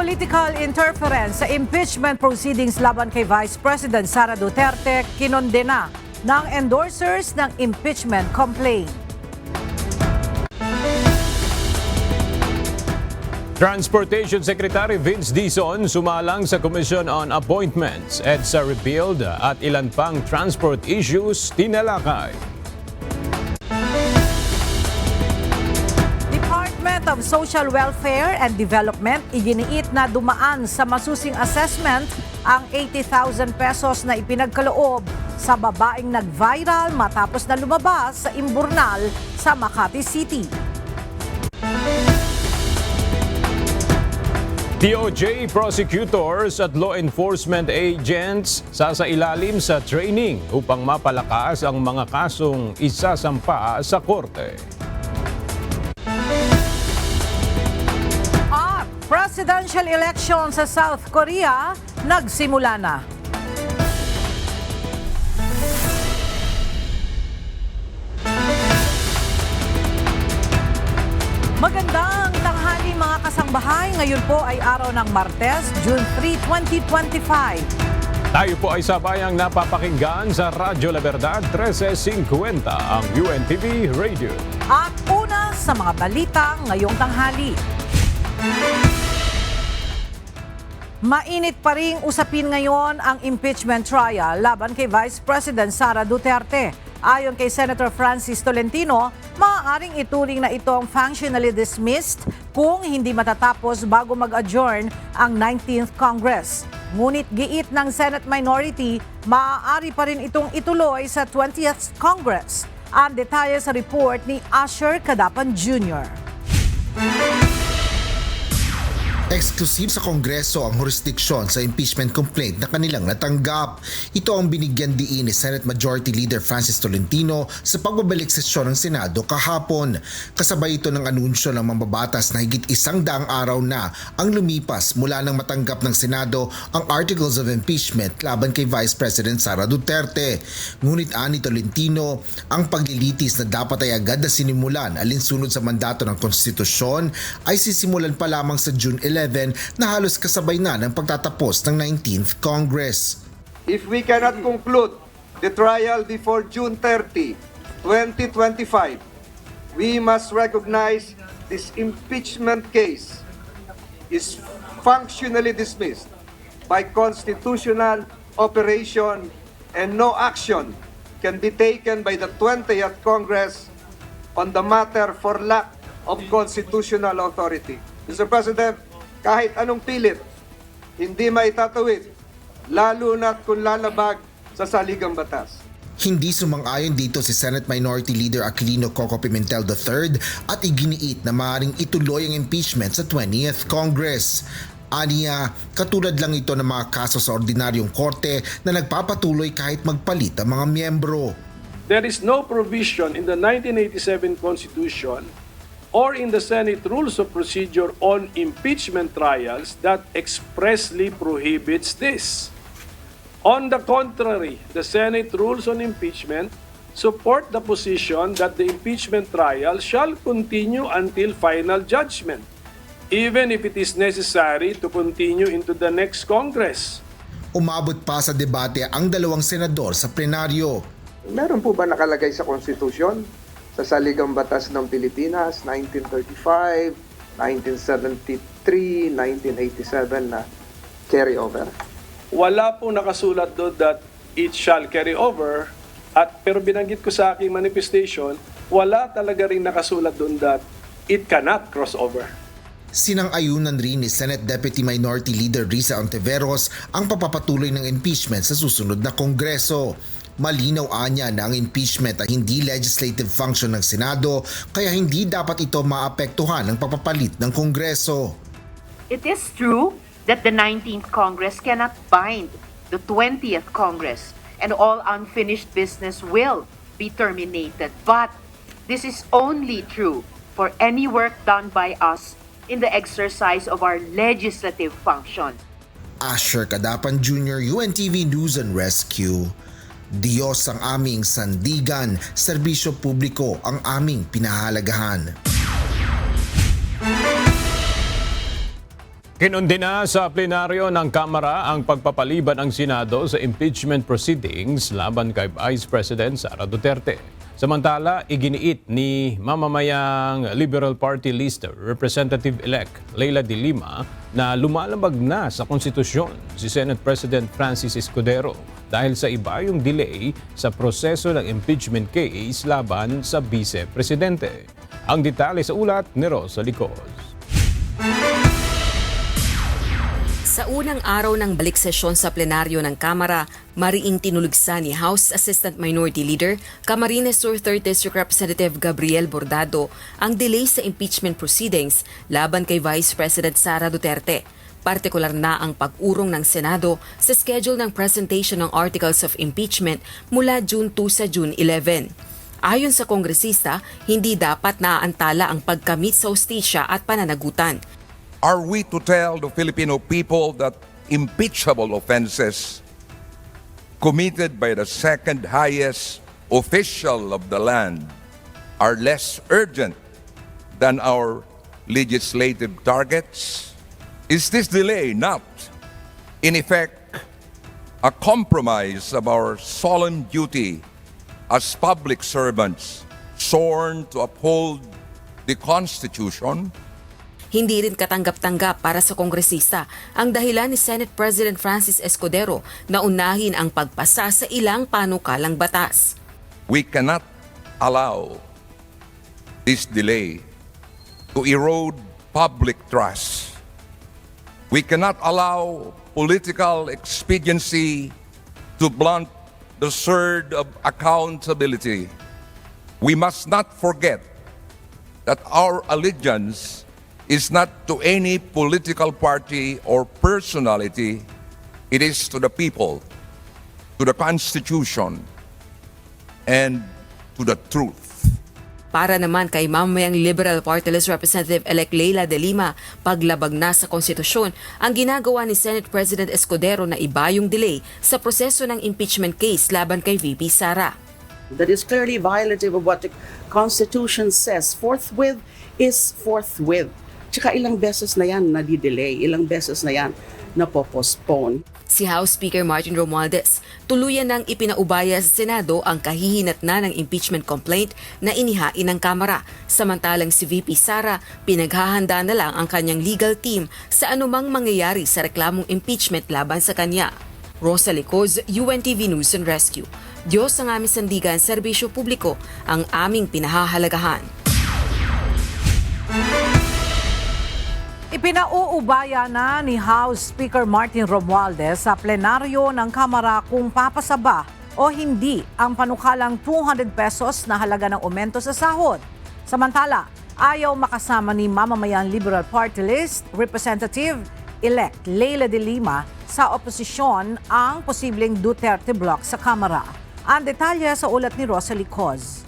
Political interference sa impeachment proceedings laban kay Vice President Sara Duterte kinondena ng endorsers ng impeachment complaint. Transportation Secretary Vince Dizon sumalang sa Commission on Appointments, EDSA repealed at ilan pang transport issues tinalakay. Department of Social Welfare and Development iginiit na dumaan sa masusing assessment ang 80,000 pesos na ipinagkaloob sa babaeng nag-viral matapos na lumabas sa imburnal sa Makati City. DOJ prosecutors at law enforcement agents sasailalim sa training upang mapalakas ang mga kasong isasampa sa korte. At presidential election sa South Korea nagsimula na. Magandang tanghali mga kasangbahay. Ngayon po ay araw ng Martes, June 3, 2025. Tayo po ay sabayang napapakinggan sa Radyo La Verdad 1350 ang UNTV Radio. At una sa mga balita ngayong tanghali. Mainit pa ring usapin ngayon ang impeachment trial laban kay Vice President Sara Duterte. Ayon kay Senator Francis Tolentino, maaaring ituring na itong functionally dismissed kung hindi matatapos bago mag-adjourn ang 19th Congress. Ngunit giit ng Senate minority, maaari pa rin itong ituloy sa 20th Congress. Ang detalye sa report ni Asher Cadapan Jr. Exclusive sa Kongreso ang jurisdiksyon sa impeachment complaint na kanilang natanggap. Ito ang binigyan diin ni Senate Majority Leader Francis Tolentino sa pagbabalik sesyon ng Senado kahapon. Kasabay ito ng anunsyo ng mambabatas na higit 100 araw na ang lumipas mula nang matanggap ng Senado ang Articles of Impeachment laban kay Vice President Sara Duterte. Ngunit ani Tolentino, ang paglilitis na dapat ay agad na sinimulan alinsunod sa mandato ng konstitusyon ay sisimulan pa lamang sa June 11 na halos kasabay na ng pagtatapos ng 19th Congress. If we cannot conclude the trial before June 30, 2025, we must recognize this impeachment case is functionally dismissed by constitutional operation and no action can be taken by the 20th Congress on the matter for lack of constitutional authority. Mr. President, kahit anong pilit, hindi maitatawid, lalo na't kung lalabag sa saligang batas. Hindi sumang-ayon dito si Senate Minority Leader Aquilino Coco Pimentel III at iginiit na maaaring ituloy ang impeachment sa 20th Congress. Aniya, katulad lang ito ng mga kaso sa ordinaryong korte na nagpapatuloy kahit magpalit ang mga miyembro. There is no provision in the 1987 Constitution or in the Senate Rules of Procedure on impeachment trials that expressly prohibits this. On the contrary, the Senate Rules on Impeachment support the position that the impeachment trial shall continue until final judgment, even if it is necessary to continue into the next Congress. Umabot pa sa debate ang dalawang senador sa plenaryo. Meron po ba nakalagay sa konstitusyon? Sa Saligang Batas ng Pilipinas, 1935, 1973, 1987 na carry over? Wala pong nakasulat doon that it shall carry over, pero binanggit ko sa aking manifestation, wala talaga rin nakasulat doon that it cannot cross over. Sinang-ayunan rin ni Senate Deputy Minority Leader Risa Ontiveros ang papapatuloy ng impeachment sa susunod na Kongreso. Malinaw anya na ang impeachment ay hindi legislative function ng Senado kaya hindi dapat ito maapektuhan ng pagpapalit ng Kongreso. It is true that the 19th Congress cannot bind the 20th Congress and all unfinished business will be terminated. But this is only true for any work done by us in the exercise of our legislative function. Asher Cadapan Jr., UNTV News and Rescue. Diyos ang aming sandigan, serbisyo publiko ang aming pinahalagahan. Kinundina sa plenaryo ng Kamara ang pagpapaliban ng Senado sa impeachment proceedings laban kay Vice President Sara Duterte. Samantala, iginiit ni mamamayang Liberal Party list Representative-elect Leila de Lima na lumalabag na sa konstitusyon si Senate President Francis Escudero dahil sa iba yung delay sa proseso ng impeachment case laban sa Vice Presidente. Ang detalye sa ulat ni Rosa Licos. Sa unang araw ng balik sesyon sa plenaryo ng Kamara, mariing tinulugsan ni House Assistant Minority Leader Camarines Sur 3rd District Representative Gabriel Bordado ang delay sa impeachment proceedings laban kay Vice President Sara Duterte. Partikular na ang pag-urong ng Senado sa schedule ng presentation ng Articles of Impeachment mula June 2 sa June 11. Ayon sa kongresista, hindi dapat naaantala ang pagkamit sa hustisya at pananagutan. Are we to tell the Filipino people that impeachable offenses committed by the second highest official of the land are less urgent than our legislative targets? Is this delay not, in effect, a compromise of our solemn duty as public servants sworn to uphold the Constitution? Hindi rin katanggap-tanggap para sa kongresista ang dahilan ni Senate President Francis Escudero na unahin ang pagpasa sa ilang panukalang batas. We cannot allow this delay to erode public trust. We cannot allow political expediency to blunt the sword of accountability. We must not forget that our allegiance is not to any political party or personality. It is to the people, to the Constitution, and to the truth. Para naman kay mamamayang Liberal Party List Representative-elect Leila de Lima, paglabag na sa konstitusyon ang ginagawa ni Senate President Escudero na iba yung delay sa proseso ng impeachment case laban kay VP Sara. That is clearly violative of what the Constitution says. Forthwith is forthwith. Tsaka ilang beses na yan nadi-delay, ilang beses na yan napopostpone. Si House Speaker Martin Romualdez, tuluyan nang ipinaubaya sa Senado ang kahihinatnan ng impeachment complaint na inihain ng Kamara. Samantalang si VP Sara, pinaghahanda na lang ang kanyang legal team sa anumang mangyayari sa reklamong impeachment laban sa kanya. Rosa Licos, UNTV News and Rescue. Diyos ang aming sandigan, serbisyo publiko ang aming pinahahalagahan. Ipinauubaya na ni House Speaker Martin Romualdez sa plenaryo ng Kamara kung papasaba o hindi ang panukalang 200 pesos na halaga ng aumento sa sahod. Samantala, ayaw makasama ni mamamayang Liberal Party List Representative-elect Leila de Lima sa oposisyon ang posibleng Duterte block sa Kamara. Ang detalye sa ulat ni Rosa Licos.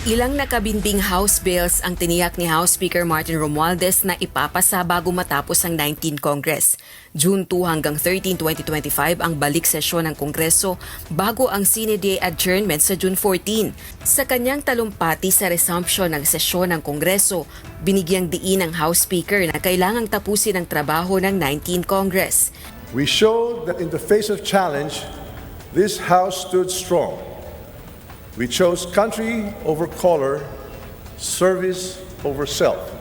Ilang nakabinbing House bills ang tiniyak ni House Speaker Martin Romualdez na ipapasa bago matapos ang 19th Congress. June 2 hanggang 13, 2025 ang balik sesyon ng Kongreso bago ang Sine Die adjournment sa June 14. Sa kanyang talumpati sa resumption ng sesyon ng Kongreso, binigyang diin ng House Speaker na kailangang tapusin ang trabaho ng 19th Congress. We showed that in the face of challenge, this House stood strong. We chose country over color, service over self.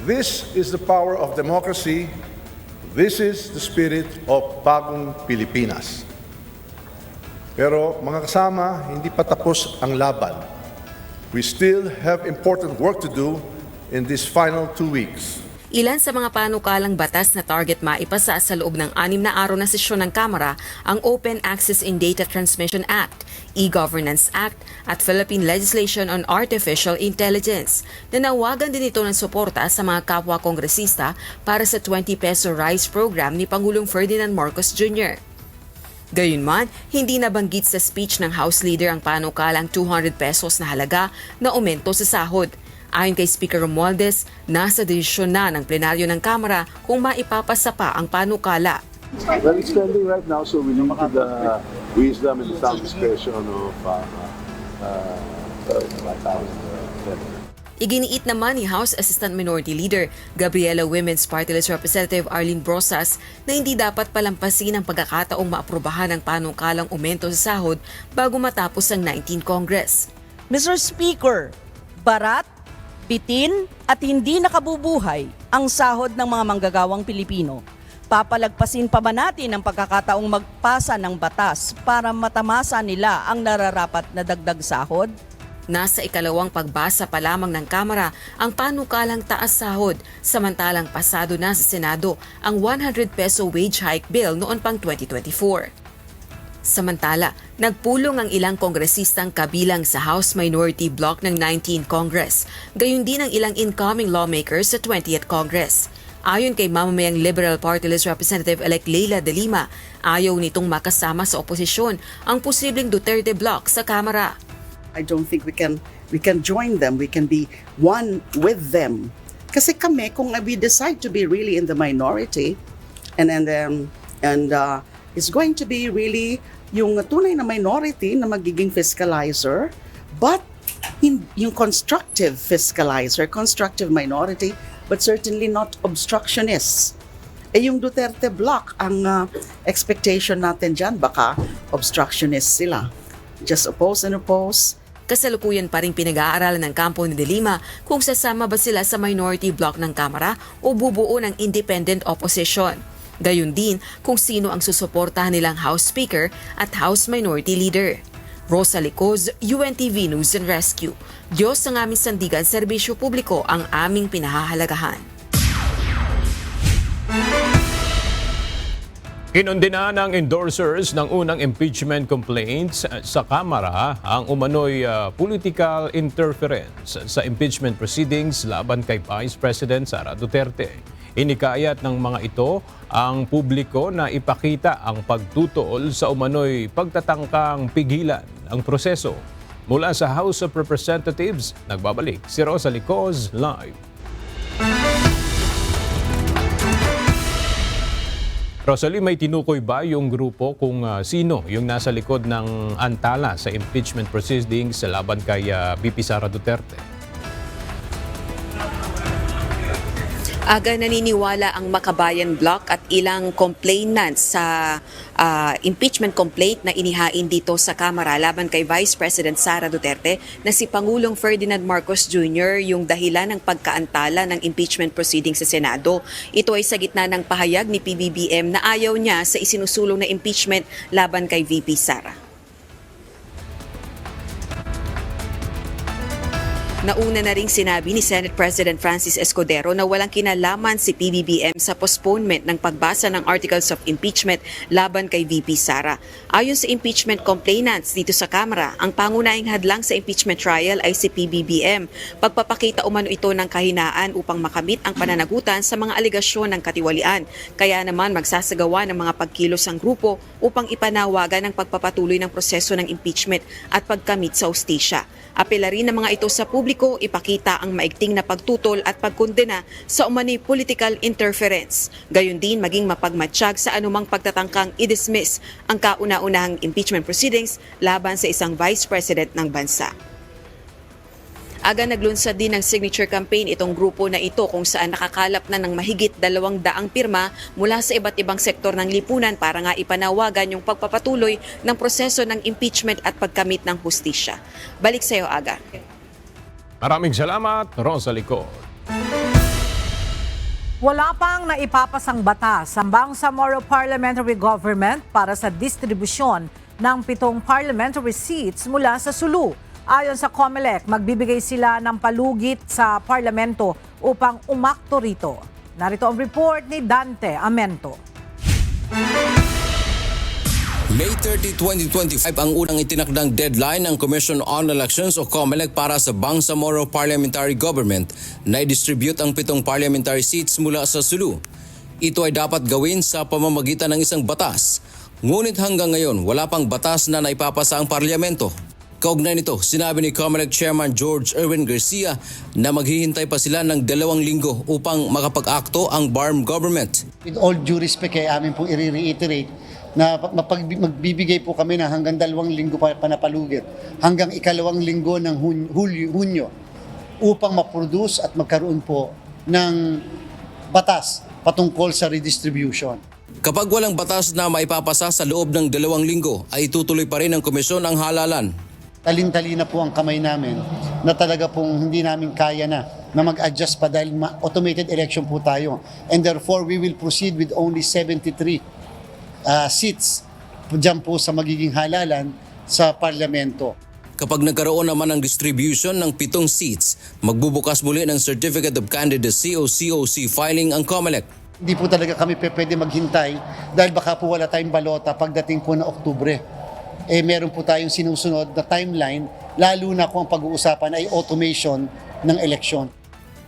This is the power of democracy. This is the spirit of Bagong Pilipinas. Pero mga kasama, hindi pa tapos ang laban. We still have important work to do in these final 2 weeks. Ilan sa mga panukalang batas na target maipasa sa loob ng 6 na araw na sesyon ng Kamara ang Open Access in Data Transmission Act, E-Governance Act at Philippine Legislation on Artificial Intelligence. Nanawagan din ito ng suporta sa mga kapwa kongresista para sa 20 peso rice program ni Pangulong Ferdinand Marcos Jr. Gayunman, hindi nabanggit sa speech ng House Leader ang panukalang 200 pesos na halaga na aumento sa sahod. Ayon kay Speaker Romualdez, nasa desisyon na ng plenaryo ng Kamara kung maipapasa pa ang panukala. Well, it's pending right now, so we leave to the wisdom and the sound discretion of my Iginiit naman ni House Assistant Minority Leader Gabriela Women's Party List Representative Arlene Brosas na hindi dapat palampasin ang pagkakataong maaprubahan ang panukalang aumento sa sahod bago matapos ang 19th Congress. Mr. Speaker, barat, bitin at hindi nakabubuhay ang sahod ng mga manggagawang Pilipino. Papalagpasin pa ba natin ang pagkakataong magpasa ng batas para matamasa nila ang nararapat na dagdag sahod? Nasa ikalawang pagbasa pa lamang ng Kamara ang panukalang taas sahod, samantalang pasado na sa Senado ang 100 peso wage hike bill noon pang 2024. Samantala, nagpulong ang ilang kongresistang kabilang sa House Minority Bloc ng 19th Congress, gayon din ang ilang incoming lawmakers sa 20th Congress. Ayon kay mamamayang Liberal Party List Representative-elect Leila De Lima, ayaw nitong makasama sa oposisyon ang posibleng Duterte Bloc sa Kamara. I don't think we can join them. We can be one with them. Kasi kami, kung we decide to be really in the minority, and it's going to be really yung tunay na minority na magiging fiscalizer, but yung constructive fiscalizer, constructive minority, but certainly not obstructionists. Yung Duterte Bloc, ang expectation natin dyan, baka obstructionists sila. Just oppose and oppose. Kasalukuyan pa rin pinag-aaralan ng kampo ni De Lima kung sasama ba sila sa minority bloc ng Kamara o bubuo ng independent opposition. Gayon din kung sino ang susuportahan nilang House Speaker at House Minority Leader. Rosa Licoz, UNTV News and Rescue. Diyos ang aming sandigan, serbisyo publiko ang aming pinahahalagahan. Kinundina ng endorsers ng unang impeachment complaints sa Kamara ang umano'y political interference sa impeachment proceedings laban kay Vice President Sara Duterte. Inikayat ng mga ito ang publiko na ipakita ang pagtutol sa umano'y pagtatangkang pigilan ang proseso. Mula sa House of Representatives, nagbabalik si Rosa Licoz live. Rosalie, may tinukoy ba yung grupo kung sino yung nasa likod ng antala sa impeachment proceedings sa laban kay VP Sara Duterte? Aga naniniwala ang Makabayan Bloc at ilang complainants sa impeachment complaint na inihain dito sa Kamara laban kay Vice President Sara Duterte na si Pangulong Ferdinand Marcos Jr. yung dahilan ng pagkaantala ng impeachment proceedings sa Senado. Ito ay sa gitna ng pahayag ni PBBM na ayaw niya sa isinusulong na impeachment laban kay VP Sara. Nauna na ring sinabi ni Senate President Francis Escudero na walang kinalaman si PBBM sa postponement ng pagbasa ng Articles of Impeachment laban kay VP Sara. Ayon sa impeachment complainants dito sa Kamara, ang pangunahing hadlang sa impeachment trial ay si PBBM. Pagpapakita umano ito ng kahinaan upang makamit ang pananagutan sa mga alegasyon ng katiwalian. Kaya naman magsasagawa ng mga pagkilos ang grupo upang ipanawagan ang pagpapatuloy ng proseso ng impeachment at pagkamit sa hustisya. Apela rin ng mga ito sa publiko, ipakita ang maigting na pagtutol at pagkondena sa umano'y political interference. Gayon din maging mapagmatsyag sa anumang pagtatangkang i-dismiss ang kauna-unahang impeachment proceedings laban sa isang vice president ng bansa. Aga naglunsad din ng signature campaign itong grupo na ito kung saan nakakalap na ng mahigit 200 pirma mula sa iba't ibang sektor ng lipunan para nga ipanawagan yung pagpapatuloy ng proseso ng impeachment at pagkamit ng hustisya. Balik sa iyo, Aga. Maraming salamat, Rosa Licoz. Wala pang naipapasang batas ang Bangsamoro Parliamentary Government para sa distribusyon ng 7 parliamentary seats mula sa Sulu. Ayon sa COMELEC, magbibigay sila ng palugit sa parlamento upang umakto rito. Narito ang report ni Dante Amento. May 30, 2025 ang unang itinakdang deadline ng Commission on Elections o COMELEC para sa Bangsamoro Parliamentary Government na i-distribute ang 7 parliamentary seats mula sa Sulu. Ito ay dapat gawin sa pamamagitan ng isang batas. Ngunit hanggang ngayon, wala pang batas na naipapasa ang parlamento. Kaugnay nito, sinabi ni COMELEC Chairman George Erwin Garcia na maghihintay pa sila ng 2 linggo upang makapag-akto ang BARM government. With all due respect ay amin pong i-reiterate na magbibigay po kami na hanggang 2 linggo pa napalugit, hanggang 2nd linggo ng Hunyo. upang ma-produce at magkaroon po ng batas patungkol sa redistribution. Kapag walang batas na maipapasa sa loob ng 2 linggo, ay itutuloy pa rin ng komisyon ang halalan. Talin-tali na po ang kamay namin na talaga pong hindi namin kaya na mag-adjust pa dahil automated election po tayo. And therefore, we will proceed with only 73 seats dyan po sa magiging halalan sa parlamento. Kapag nagkaroon naman ng distribution ng 7 seats, magbubukas muli ng Certificate of Candidacy o COC filing ang COMELEC. Hindi po talaga kami pwede maghintay dahil baka po wala tayong balota pagdating po ng Oktubre. Meron po tayong sinusunod na timeline, lalo na kung ang pag-uusapan ay automation ng eleksyon.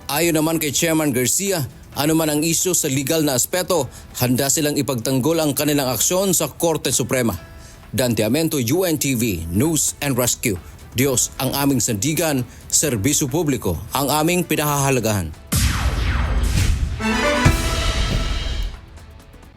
Ayon naman kay Chairman Garcia, anuman ang isyu sa legal na aspeto, handa silang ipagtanggol ang kanilang aksyon sa Korte Suprema. Dante Amento, UNTV, News and Rescue. Diyos ang aming sandigan, serbisyo publiko ang aming pinahahalagahan.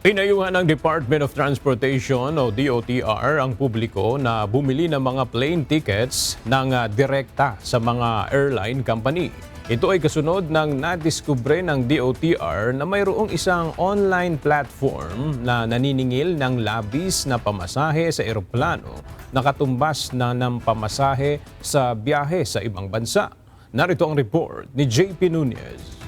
Pinayuhan ng Department of Transportation o DOTR ang publiko na bumili ng mga plane tickets ng direkta sa mga airline company. Ito ay kasunod ng nadiskubre ng DOTR na mayroong isang online platform na naniningil ng labis na pamasahe sa eroplano na katumbas na ng pamasahe sa biyahe sa ibang bansa. Narito ang report ni JP Nunez.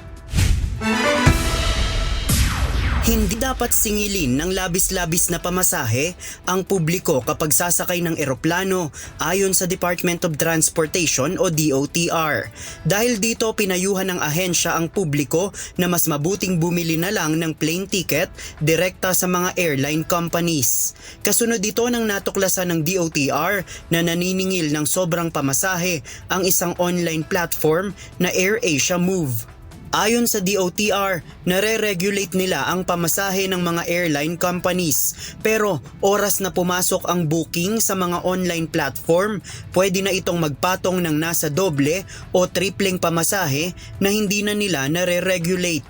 Hindi dapat singilin ng labis-labis na pamasahe ang publiko kapag sasakay ng eroplano ayon sa Department of Transportation o DOTR. Dahil dito pinayuhan ng ahensya ang publiko na mas mabuting bumili na lang ng plane ticket direkta sa mga airline companies. Kasunod dito ng natuklasan ng DOTR na naniningil ng sobrang pamasahe ang isang online platform na AirAsia Move. Ayon sa DOTR, nare-regulate nila ang pamasahe ng mga airline companies. Pero oras na pumasok ang booking sa mga online platform, pwede na itong magpatong ng nasa doble o tripleng pamasahe na hindi na nila nare-regulate.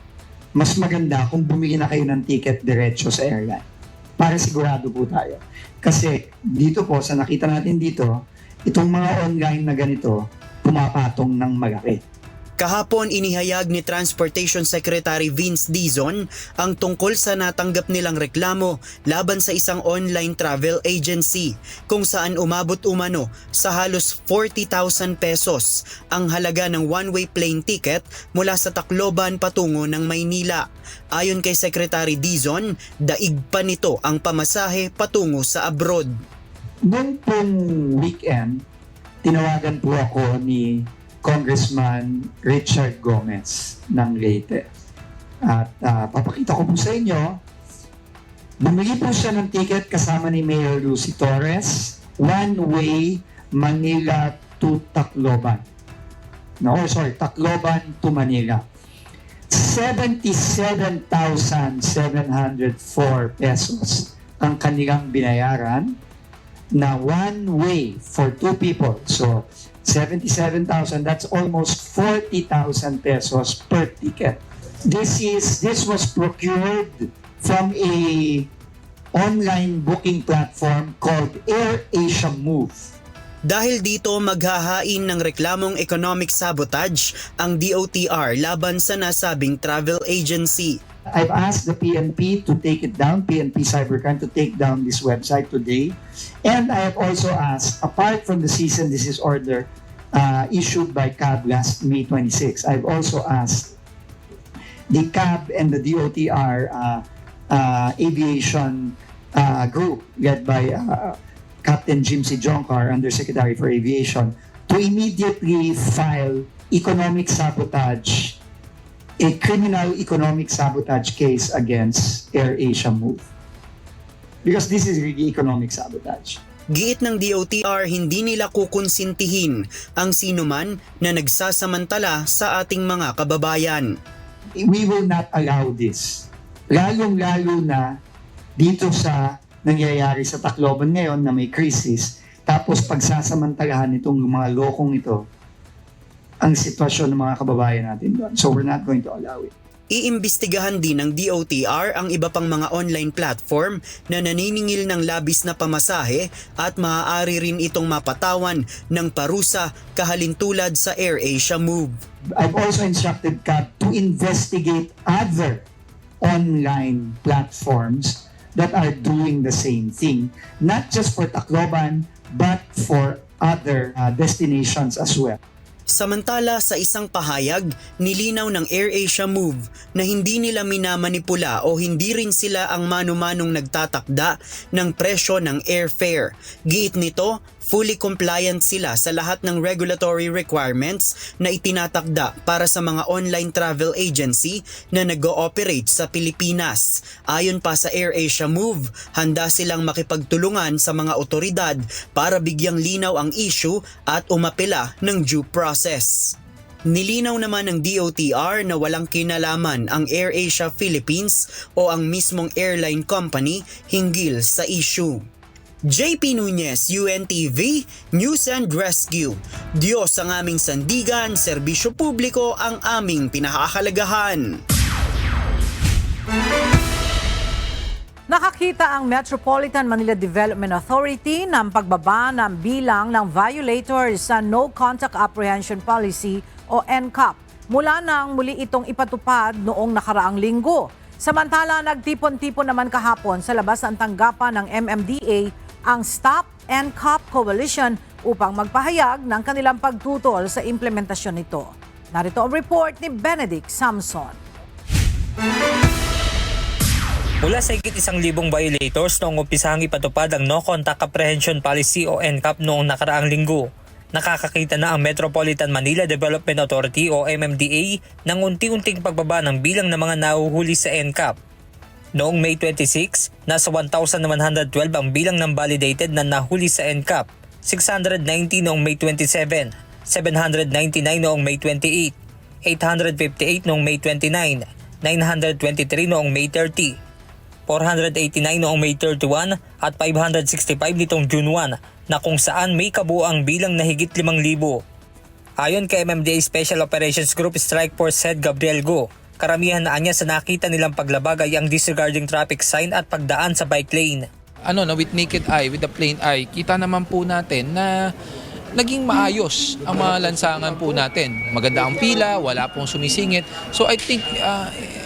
Mas maganda kung bumili na kayo ng ticket diretso sa airline para sigurado po tayo. Kasi dito po, sa nakita natin dito, itong mga online na ganito, pumapatong ng malaki. Kahapon inihayag ni Transportation Secretary Vince Dizon ang tungkol sa natanggap nilang reklamo laban sa isang online travel agency kung saan umabot umano sa halos 40,000 pesos ang halaga ng one-way plane ticket mula sa Tacloban patungo ng Maynila. Ayon kay Secretary Dizon, daig pa nito ang pamasahe patungo sa abroad. Noong pong weekend, tinawagan po ako ni Congressman Richard Gomez ng Leyte. At papakita ko po sa inyo, bumili po siya ng ticket kasama ni Mayor Lucy Torres, one-way Manila to Tacloban. Tacloban to Manila. 77,704 pesos ang kanilang binayaran na one-way for 2 people. So, 77,000, that's almost 40,000 pesos per ticket. This was procured from a online booking platform called AirAsia Move. Dahil dito maghahain ng reklamong economic sabotage ang DOTR laban sa nasabing travel agency. I've asked the PNP to take it down, PNP Cybercrime, to take down this website today. And I have also asked, apart from the cease and desist order issued by CAB last May 26, I've also asked the CAB and the DOTR aviation group led by Captain Jim C. Jonkar, Undersecretary for Aviation, to immediately file economic sabotage, a criminal economic sabotage case against AirAsia Move. Because this is really economic sabotage. Giit ng DOTR, hindi nila kukonsintihin ang sinuman na nagsasamantala sa ating mga kababayan. We will not allow this. Lalong-lalo na dito sa nangyayari sa Tacloban ngayon na may crisis, tapos pagsasamantalahan itong mga lokong ito ang sitwasyon ng mga kababayan natin doon. So we're not going to allow it. Iimbestigahan din ng DOTR ang iba pang mga online platform na naniningil ng labis na pamasahe at maaari rin itong mapatawan ng parusa kahalintulad sa AirAsia Move. I've also instructed CAB to investigate other online platforms that are doing the same thing, not just for Tacloban, but for other destinations as well. Samantala sa isang pahayag, nilinaw ng AirAsia Move na hindi nila minamanipula o hindi rin sila ang mano-manong nagtatakda ng presyo ng airfare. Giit nito, fully compliant sila sa lahat ng regulatory requirements na itinatakda para sa mga online travel agency na nag-ooperate sa Pilipinas. Ayon pa sa AirAsia Move, handa silang makipagtulungan sa mga otoridad para bigyang linaw ang issue at umapela ng due process. Nilinaw naman ng DOTR na walang kinalaman ang AirAsia Philippines o ang mismong airline company hinggil sa issue. JP Nunez, UNTV, News and Rescue. Diyos ang aming sandigan, serbisyo publiko ang aming pinakahalagahan. Nakakita ang Metropolitan Manila Development Authority ng pagbaba ng bilang ng violators sa No Contact Apprehension Policy o NCAP mula nang muli itong ipatupad noong nakaraang linggo. Samantala, nagtipon-tipon naman kahapon sa labas ng tanggapan ng MMDA ang Stop NCAP Coalition upang magpahayag ng kanilang pagtutol sa implementasyon nito. Narito ang report ni Benedict Samson. Mula sa higit 1,000 violators noong umpisang ipatupad ang No Contact Apprehension Policy o NCAP noong nakaraang linggo, nakakakita na ang Metropolitan Manila Development Authority o MMDA ng unti-unting pagbaba ng bilang ng mga nahuhuli sa NCAP. Noong May 26, nasa 1,112 ang bilang ng validated na nahuli sa NCAP, 690 noong May 27, 799 noong May 28, 858 noong May 29, 923 noong May 30, 489 noong May 31 at 565 nitong June 1 na kung saan may kabuuang bilang na higit 5,000. Ayon kay MMDA Special Operations Group Strike Force Head Gabriel Go, karamihan na anya sa nakita nilang paglabag ay ang disregarding traffic sign at pagdaan sa bike lane. With naked eye, with the plain eye, kita naman po natin na naging maayos ang mga lansangan po natin. Maganda ang pila, wala pong sumisingit. So I think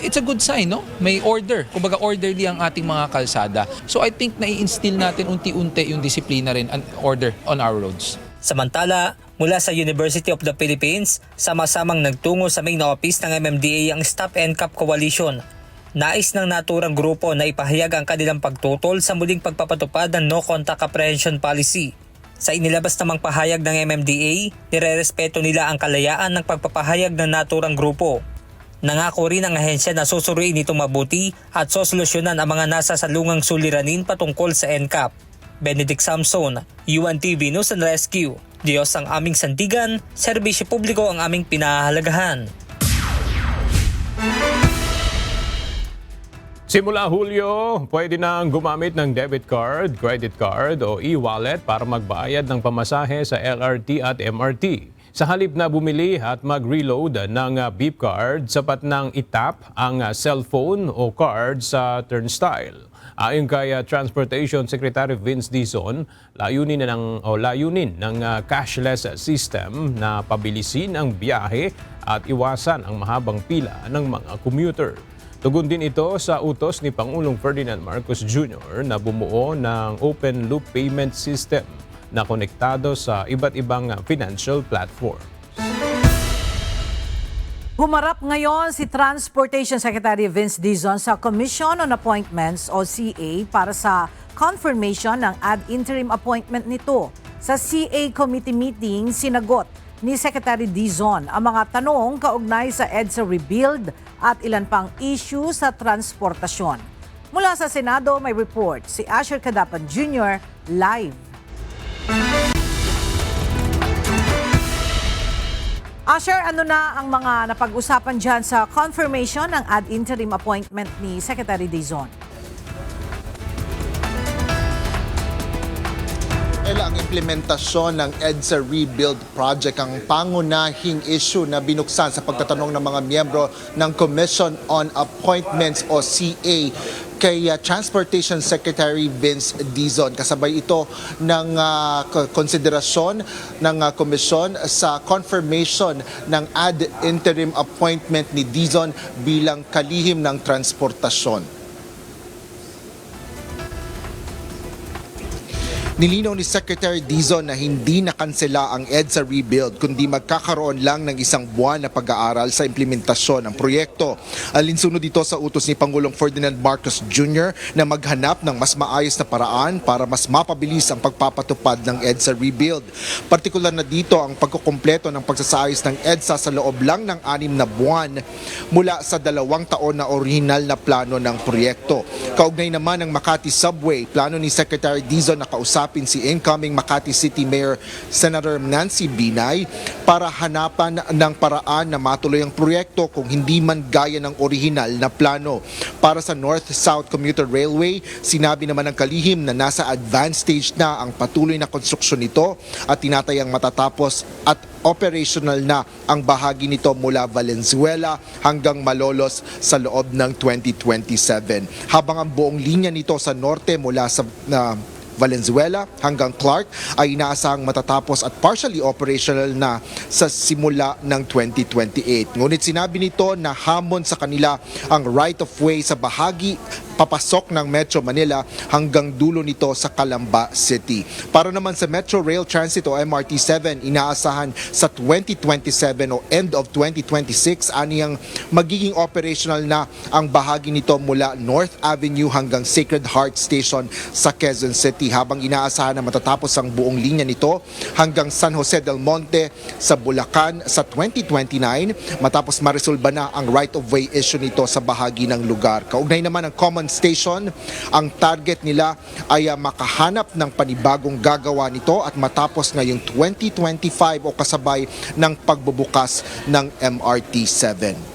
it's a good sign, no? May order. Kumbaga orderly ang ating mga kalsada. So I think nai-instill natin unti-unti yung disiplina rin and order on our roads. Samantala, mula sa University of the Philippines, sama-samang nagtungo sa main office ng MMDA ang Stop NCAP Coalition. Nais ng naturang grupo na ipahayag ang kanilang pagtutol sa muling pagpapatupad ng No Contact Apprehension Policy. Sa inilabas namang pahayag ng MMDA, nirerespeto nila ang kalayaan ng pagpapahayag ng naturang grupo. Nangako rin ang ahensya na susuriin ito mabuti at sosolusyonan ang mga nasa salungang suliranin patungkol sa NCAP. Benedict Samson, UNTV News and Rescue. Diyos ang aming sandigan, serbisyo publiko ang aming pinahahalagahan. Simula Hulyo, pwede nang gumamit ng debit card, credit card o e-wallet para magbayad ng pamasahe sa LRT at MRT. Sa halip na bumili at mag-reload ng beep card, sapat nang itap ang cellphone o card sa turnstile. Ayon kay Transportation Secretary Vince Dizon, layunin ng cashless system na pabilisin ang biyahe at iwasan ang mahabang pila ng mga commuter. Tugon din ito sa utos ni Pangulong Ferdinand Marcos Jr. na bumuo ng open loop payment system na konektado sa iba't ibang financial platform. Humarap ngayon si Transportation Secretary Vince Dizon sa Commission on Appointments o CA para sa confirmation ng ad interim appointment nito. Sa CA committee meeting, sinagot ni Secretary Dizon ang mga tanong kaugnay sa EDSA Rebuild at ilan pang issue sa transportasyon. Mula sa Senado, may report si Asher Cadapan Jr. live. Asher, ano na ang mga napag-usapan dyan sa confirmation ng ad interim appointment ni Secretary Dizon? Ang implementasyon ng EDSA Rebuild Project ang pangunahing issue na binuksan sa pagtatanong ng mga miyembro ng Commission on Appointments o CA kay Transportation Secretary Vince Dizon. Kasabay ito ng konsiderasyon ng komisyon sa confirmation ng ad interim appointment ni Dizon bilang kalihim ng transportasyon. Nilinaw ni Secretary Dizon na hindi nakansela ang EDSA Rebuild kundi magkakaroon lang ng isang buwan na pag-aaral sa implementasyon ng proyekto. Alinsunod dito sa utos ni Pangulong Ferdinand Marcos Jr. na maghanap ng mas maayos na paraan para mas mapabilis ang pagpapatupad ng EDSA Rebuild. Partikular na dito ang pagkukumpleto ng pagsasaayos ng EDSA sa loob lang ng 6 na buwan mula sa 2 taon na orihinal na plano ng proyekto. Kaugnay naman ng Makati Subway, plano ni Secretary Dizon na kausapin si incoming Makati City Mayor Senator Nancy Binay para hanapan ng paraan na matuloy ang proyekto kung hindi man gaya ng orihinal na plano. Para sa North-South Commuter Railway, sinabi naman ng kalihim na nasa advanced stage na ang patuloy na konstruksyon nito at tinatayang matatapos at operational na ang bahagi nito mula Valenzuela hanggang Malolos sa loob ng 2027. Habang ang buong linya nito sa norte mula sa Valenzuela hanggang Clark ay inaasahang matatapos at partially operational na sa simula ng 2028. Ngunit sinabi nito na hamon sa kanila ang right-of-way sa bahagi papasok ng Metro Manila hanggang dulo nito sa Calamba City. Para naman sa Metro Rail Transit o MRT-7, inaasahan sa 2027 o end of 2026 aniyang magiging operational na ang bahagi nito mula North Avenue hanggang Sacred Heart Station sa Quezon City, habang inaasahan na matatapos ang buong linya nito hanggang San Jose del Monte sa Bulacan sa 2029 matapos maresolba na ang right-of-way issue nito sa bahagi ng lugar. Kaugnay naman ang Common Station, ang target nila ay makahanap ng panibagong gagawa nito at matapos ngayong 2025 o kasabay ng pagbubukas ng MRT-7.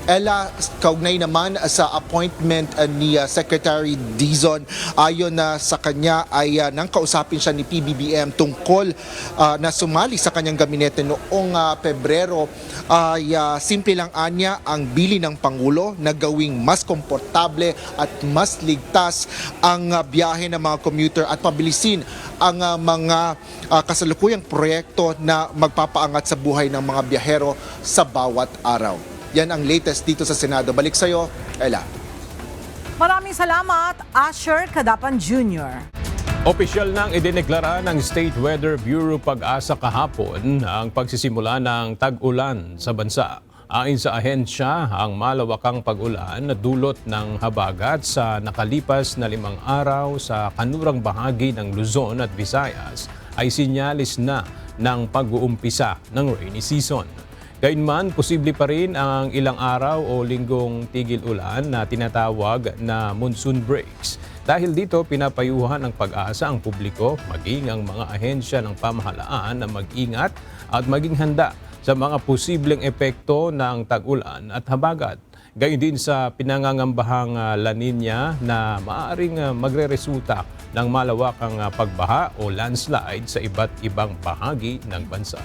Ella, kaugnay naman sa appointment ni Secretary Dizon, ayon na sa kanya ay nang kausapin siya ni PBBM tungkol na sumali sa kanyang gabinete noong Pebrero, ay simple lang anya ang bili ng Pangulo na gawing mas komportable at mas ligtas ang biyahe ng mga commuter at pabilisin ang mga kasalukuyang proyekto na magpapaangat sa buhay ng mga biyahero sa bawat araw. Yan ang latest dito sa Senado. Balik sa'yo, Ella. Maraming salamat, Asher Kadapan Jr. Opisyal nang idineklara ng State Weather Bureau Pag-asa kahapon ang pagsisimula ng tag-ulan sa bansa. Ayon sa ahensya, ang malawakang pag-ulan na dulot ng habagat sa nakalipas na 5 araw sa kanurang bahagi ng Luzon at Visayas ay sinyalis na ng pag-uumpisa ng rainy season. Gayunman, posible pa rin ang ilang araw o linggong tigil ulan na tinatawag na monsoon breaks. Dahil dito, pinapayuhan ng Pag-asa ang publiko, maging ang mga ahensya ng pamahalaan na mag-ingat at maging handa sa mga posibleng epekto ng tag-ulan at habagat. Gayon din sa pinangangambahang La Nina na maaaring magreresulta ng malawakang pagbaha o landslide sa iba't ibang bahagi ng bansa.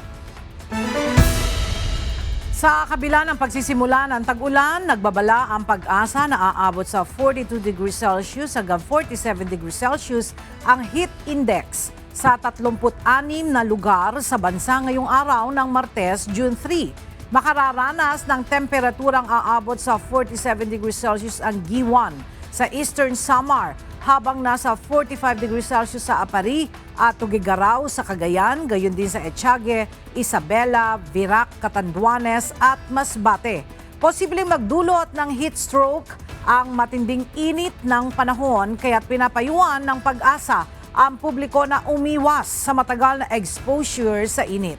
Sa kabila ng pagsisimula ng tag-ulan, nagbabala ang Pag-asa na aabot sa 42 degrees Celsius hanggang 47 degrees Celsius ang heat index sa 36 na lugar sa bansa ngayong araw ng Martes, June 3. Makararanas ng temperaturang aabot sa 47 degrees Celsius ang Giwan sa Eastern Samar, habang nasa 45 degrees Celsius sa Apari at Tugigaraw sa Cagayan, gayon din sa Etiague, Isabela, Virac, Catanduanes at Masbate. Posibleng magdulot ng heat stroke ang matinding init ng panahon, kaya't pinapayuhan ng Pag-asa ang publiko na umiwas sa matagal na exposure sa init.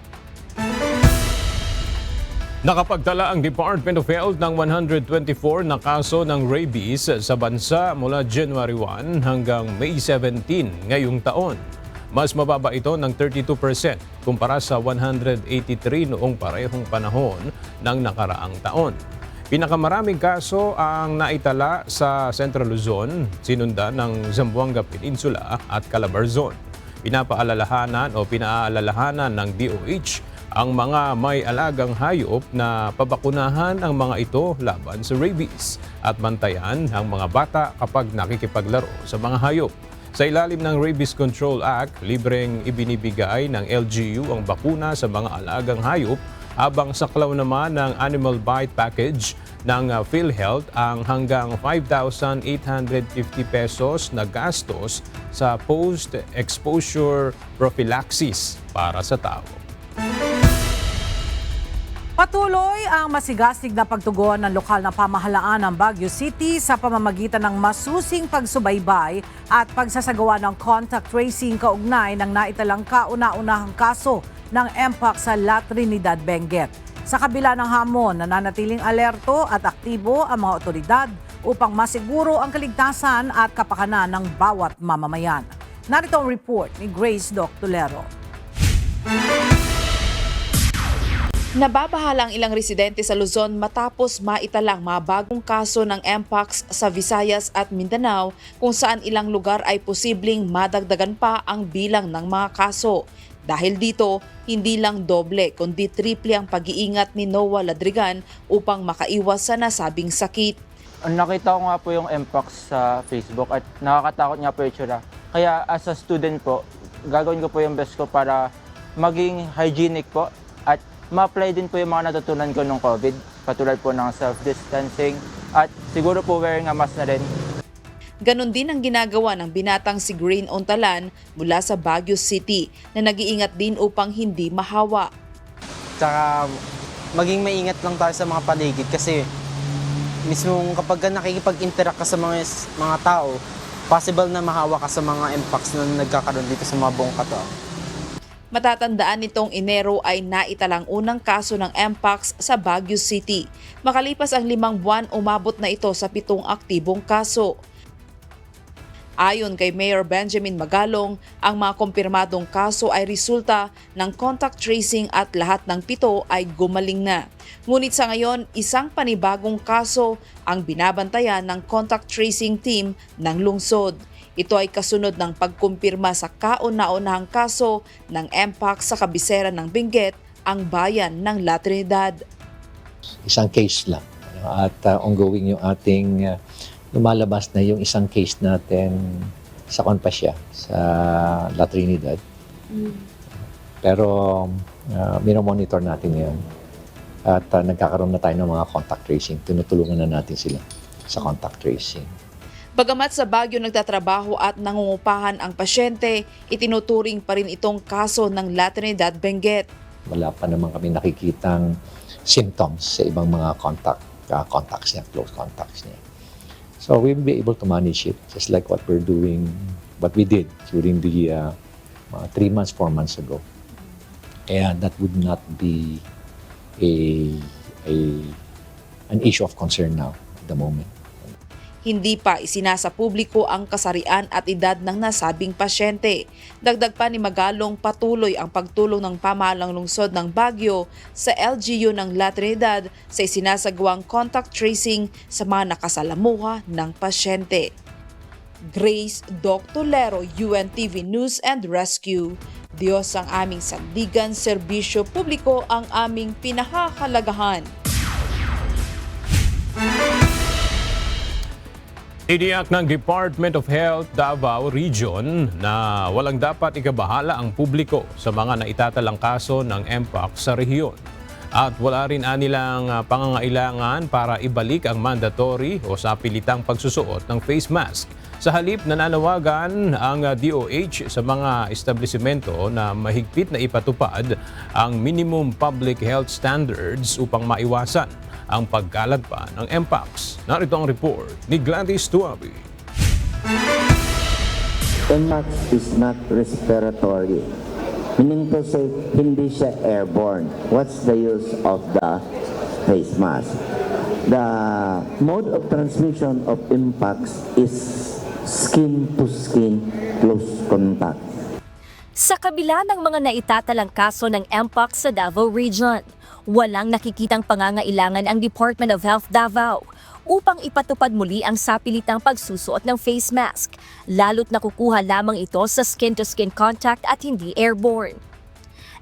Nakapagtala ang Department of Health ng 124 na kaso ng rabies sa bansa mula January 1 hanggang May 17 ngayong taon. Mas mababa ito ng 32% kumpara sa 183 noong parehong panahon ng nakaraang taon. Pinakamaraming kaso ang naitala sa Central Luzon, sinundan ng Zamboanga Peninsula at Calabarzon. pinaalalahanan ng DOH ang mga may alagang hayop na pabakunahan ang mga ito laban sa rabies at bantayan ang mga bata kapag nakikipaglaro sa mga hayop. Sa ilalim ng Rabies Control Act, libreng ibinibigay ng LGU ang bakuna sa mga alagang hayop habang saklaw naman ng Animal Bite Package ng PhilHealth ang hanggang 5,850 pesos na gastos sa post-exposure prophylaxis para sa tao. Patuloy ang masigasig na pagtugon ng lokal na pamahalaan ng Baguio City sa pamamagitan ng masusing pagsubaybay at pagsasagawa ng contact tracing kaugnay ng naitalang kauna-unahang kaso ng Mpox sa La Trinidad, Benguet. Sa kabila ng hamon, nananatiling alerto at aktibo ang mga otoridad upang masiguro ang kaligtasan at kapakanan ng bawat mamamayan. Narito ang report ni Grace Doc Tulero. Nababahala ang ilang residente sa Luzon matapos maitalang mga bagong kaso ng Mpox sa Visayas at Mindanao kung saan ilang lugar ay posibleng madagdagan pa ang bilang ng mga kaso. Dahil dito, hindi lang doble kundi triple ang pag-iingat ni Noah Ladrigan upang makaiwas sa nasabing sakit. Nakita ko nga po yung Mpox sa Facebook at nakakatakot nga po yung itsura. Kaya as a student po, gagawin ko po yung best ko para maging hygienic po at ma-apply din po yung mga natutunan ko nung COVID, katulad po ng self-distancing at siguro po wearing a mask na rin. Ganon din ang ginagawa ng binatang si Green Ontalan mula sa Baguio City na nag-iingat din upang hindi mahawa. Tsaka maging maingat lang tayo sa mga paligid kasi mismo kapag nakikipag-interact ka sa mga tao, possible na mahawa ka sa mga Mpox na nagkakaroon dito sa mga buong katawan. Matatandaan nitong Enero ay naitalang unang kaso ng Mpox sa Baguio City. Makalipas ang 5 buwan, umabot na ito sa 7 aktibong kaso. Ayon kay Mayor Benjamin Magalong, ang mga kumpirmadong kaso ay resulta ng contact tracing at lahat ng 7 ay gumaling na. Ngunit sa ngayon, isang panibagong kaso ang binabantayan ng contact tracing team ng lungsod. Ito ay kasunod ng pagkumpirma sa kauna-unahang kaso ng Mpox sa kabisera ng Benguet, ang bayan ng La Trinidad. Isang case lang at ongoing yung ating lumalabas na yung isang case natin sa Conpasya sa La Trinidad. Pero minomonitor natin ngayon at nagkakaroon na tayo ng mga contact tracing. Tinutulungan na natin sila sa contact tracing. Bagamat sa Baguio nagtatrabaho at nangungupahan ang pasyente, itinuturing pa rin itong kaso ng La Trinidad, Benguet. Wala pa naman kami nakikitang symptoms sa ibang mga contacts niya, close contacts niya. So we will be able to manage it just like what we did during the 3 months, 4 months ago. And that would not be an issue of concern now at the moment. Hindi pa isinasa publiko ang kasarian at edad ng nasabing pasyente. Dagdag pa ni Magalong, patuloy ang pagtulong ng pamahalang lungsod ng Baguio sa LGU ng La Trinidad sa isinasagawang contact tracing sa mga nakasalamuha ng pasyente. Grace Doc Tulero, UNTV News and Rescue. Diyos ang aming sandigan, serbisyo publiko ang aming pinahahalagahan. Tiniyak ng Department of Health Davao Region na walang dapat ikabahala ang publiko sa mga naitatalang kaso ng Mpox sa rehiyon. At wala rin anilang pangangailangan para ibalik ang mandatory o sapilitang pagsusuot ng face mask. Sa halip, nananawagan ang DOH sa mga establisimento na mahigpit na ipatupad ang minimum public health standards upang maiwasan ang pagkalat pa ng Mpox. Narito ang report ni Gladys Tuabi. Mpox is not respiratory. Meaning to say, hindi siya airborne. What's the use of the face mask? The mode of transmission of Mpox is skin-to-skin close contact. Sa kabila ng mga naitatalang kaso ng Mpox sa Davao Region, Walang nakikitang pangangailangan ang Department of Health Davao upang ipatupad muli ang sapilitang pagsusuot ng face mask, lalo't nakukuha lamang ito sa skin-to-skin contact at hindi airborne.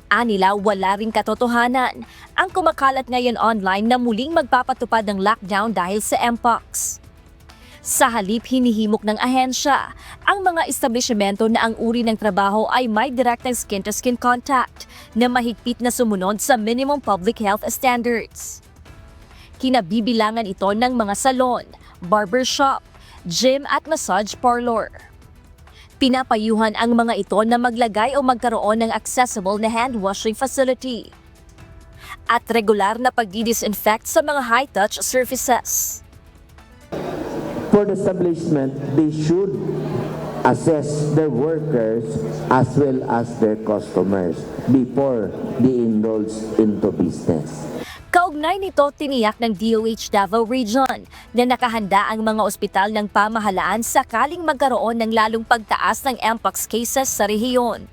Anila, wala ring katotohanan ang kumakalat ngayon online na muling magpapatupad ng lockdown dahil sa Mpox. Sa halip, hinihimok ng ahensya ang mga establishmento na ang uri ng trabaho ay may direktang skin-to-skin contact na mahigpit na sumunod sa minimum public health standards. Kinabibilangan ito ng mga salon, barbershop, gym at massage parlor. Pinapayuhan ang mga ito na maglagay o magkaroon ng accessible na hand washing facility at regular na pagdi-disinfect sa mga high-touch surfaces. For the establishment, they should assess their workers as well as their customers before they indulge into business. Kaugnay nito, tiniyak ng DOH Davao Region na nakahanda ang mga ospital ng pamahalaan sakaling magkaroon ng lalong pagtaas ng Mpox cases sa rehiyon.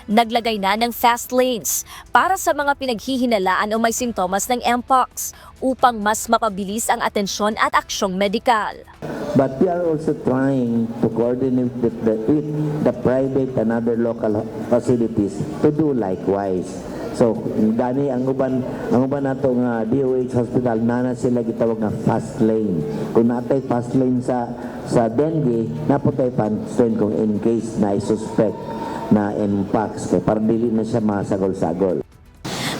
Naglagay na ng fast lanes para sa mga pinaghihinalaan o may sintomas ng Mpox upang mas mapabilis ang atensyon at aksyong medikal. But we are also trying to coordinate with the private and other local facilities to do likewise. So, gani ang uban nato nga DOH hospital na sila gitawag nga fast lane. Kung natay fast lane sa dengue, naputay fast lane kung in case na i-suspect na Mpox kay para dili na siya masagol-sagol.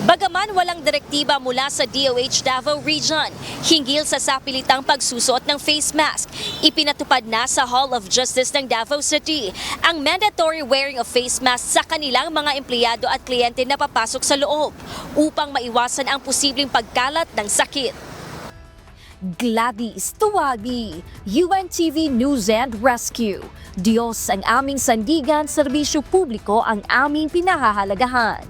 Bagaman walang direktiba mula sa DOH Davao Region hinggil sa sapilitang pagsusuot ng face mask, ipinatupad na sa Hall of Justice ng Davao City ang mandatory wearing of face mask sa kanilang mga empleyado at kliyente na papasok sa loob upang maiwasan ang posibleng pagkalat ng sakit. Gladys Tuwagi, UNTV News and Rescue. Diyos ang aming sandigan, serbisyo publiko ang aming pinahahalagahan.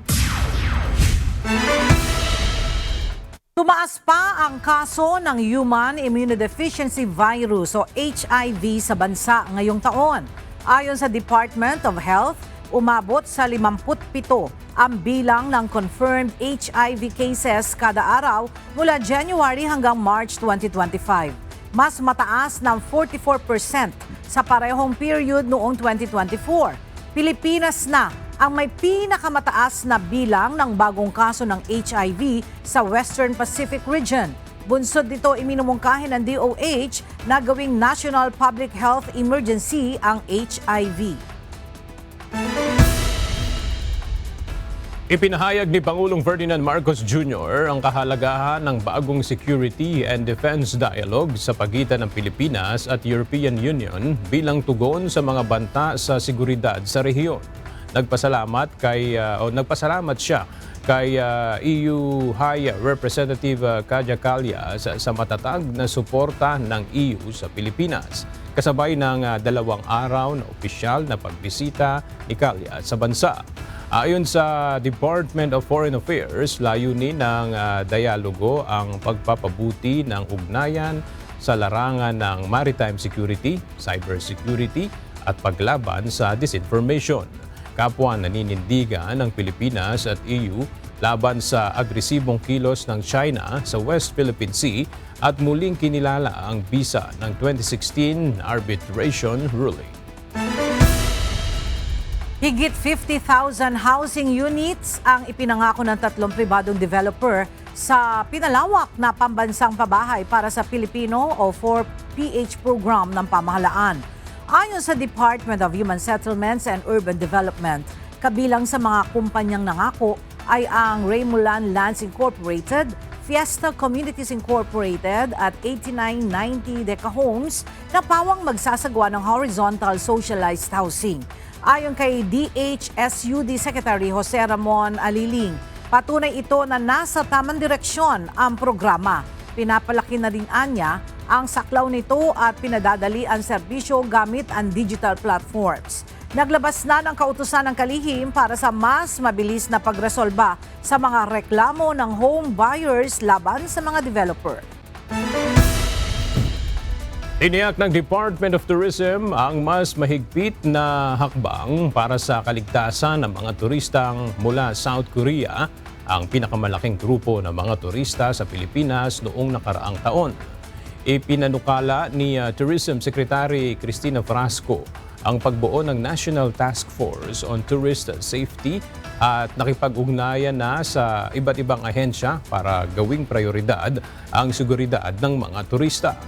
Tumaas pa ang kaso ng Human Immunodeficiency Virus o HIV sa bansa ngayong taon. Ayon sa Department of Health, umabot sa 57 ang bilang ng confirmed HIV cases kada araw mula January hanggang March 2025. Mas mataas ng 44% sa parehong period noong 2024. Pilipinas na ang may pinakamataas na bilang ng bagong kaso ng HIV sa Western Pacific region. Bunsod nito, iminumungkahi ng DOH na gawing National Public Health Emergency ang HIV. Ipinahayag ni Pangulong Ferdinand Marcos Jr. ang kahalagahan ng bagong security and defense dialogue sa pagitan ng Pilipinas at European Union bilang tugon sa mga banta sa seguridad sa rehiyon. Nagpasalamat siya kay EU High Representative Kaja Callas sa matatag na suporta ng EU sa Pilipinas, kasabay ng 2 araw na opisyal na pagbisita ni Callas sa bansa. Ayon sa Department of Foreign Affairs, layunin ng dialogo ang pagpapabuti ng ugnayan sa larangan ng maritime security, cybersecurity at paglaban sa disinformation. Kapwa naninindigan ng Pilipinas at EU laban sa agresibong kilos ng China sa West Philippine Sea at muling kinilala ang bisa ng 2016 arbitration ruling. Higit 50,000 housing units ang ipinangako ng 3 pribadong developer sa pinalawak na pambansang pabahay para sa Pilipino o 4PH program ng pamahalaan. Ayon sa Department of Human Settlements and Urban Development, kabilang sa mga kumpanyang nangako ay ang Raymulan Lands Incorporated, Fiesta Communities Incorporated at 8990 Deca Homes na pawang magsasagawa ng horizontal socialized housing. Ayon kay DHSUD Secretary Jose Ramon Aliling, patunay ito na nasa tamang direksyon ang programa. Pinapalaki na rin anya ang saklaw nito at pinadadali ang serbisyo gamit ang digital platforms. Naglabas na ng kautusan ng kalihim para sa mas mabilis na pagresolba sa mga reklamo ng home buyers laban sa mga developer. Tiniyak ng Department of Tourism ang mas mahigpit na hakbang para sa kaligtasan ng mga turistang mula South Korea ang pinakamalaking grupo ng mga turista sa Pilipinas noong nakaraang taon. Ipinanukala ni Tourism Secretary Cristina Frasco ang pagbuo ng National Task Force on Tourist Safety at nakipag-ugnayan na sa iba't ibang ahensya para gawing prioridad ang seguridad ng mga turista.